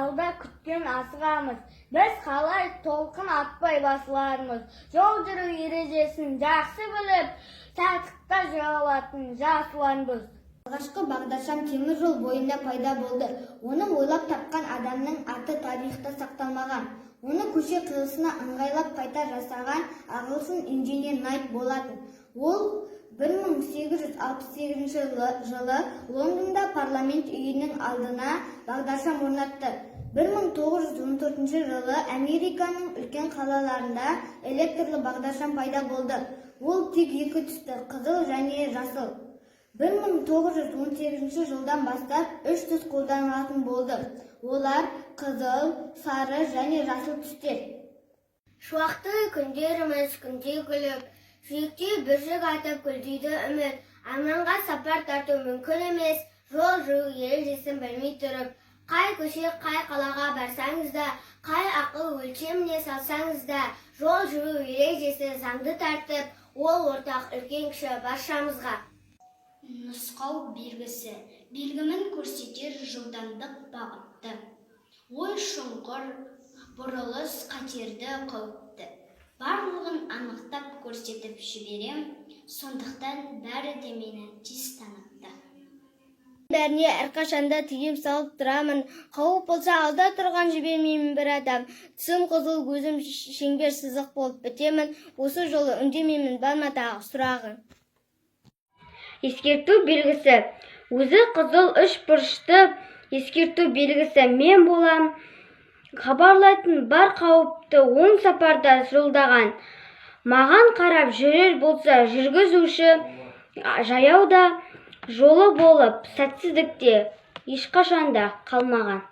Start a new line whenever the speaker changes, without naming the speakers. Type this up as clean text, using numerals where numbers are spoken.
алда күткен асығамыз. Біз қалай толқын атпай басылармыз. Жол жүру ережесін жақсы біліп, тәртіпті жағалатын жасыланбыз.
Алғашқы бағдаршам темір жол бойында пайда болды. Оны ойлап тапқан адамның аты тарихта сақталмаған. Оны көше қиылысына ыңғайлап қайта жасаған ағылшын инженер Найт болатын. Ол 1868 жылы Лондонда парламент үйінің алдына бағдаршам орнатты. 1914 жылы Американың үлкен қалаларында электрлі бағдаршам пайда болды. Ол тек екі түсті, қызыл және жасыл. 1918 жылдан бастап үш түс қолданылатын болды. Олар қызыл, сары және жасыл түстер.
Шуақты күндеріміз күнде күліп, сүйікте бүржік атып күлдейді үміт. Арманға сапар тарту мүмкін емес, жол жүру ережесін білмей тұрып. Қай көше, қай қалаға барсаңыз да, қай ақыл өлшеміне салсаңыз да, жол жүру ережесі заңды тәртіп, ол ортақ үлкен кіші баршамызға.
Нұсқау белгісі. Белгімен көрсетер жылдамдық бағытты. Ой шұңқыр, бұрылыс қатерді қауіпті. Барлығын анықтап көрсетіп жіберем, сондықтан бәрі де мені тез таныпты.
Бәріне әрқашанда тыйым салып тұрамын. Қауіп болса алда тұрған жібермеймін бір адам. Түсім қызыл, көзім шеңбер сызық болып бітемін. Осы жолы үндемеймін, барма тағы сұрағың. Ескерту белгісі. Өзі қызыл үш бұрышты ескерту белгісі. Мен болам. Хабарлайтын бар қауіпті оң сапарда жолдаған. Маған қарап жүрер болса жүргізуші, жаяуда жолы болып, сәтсіздікте ешқашанда қалмаған.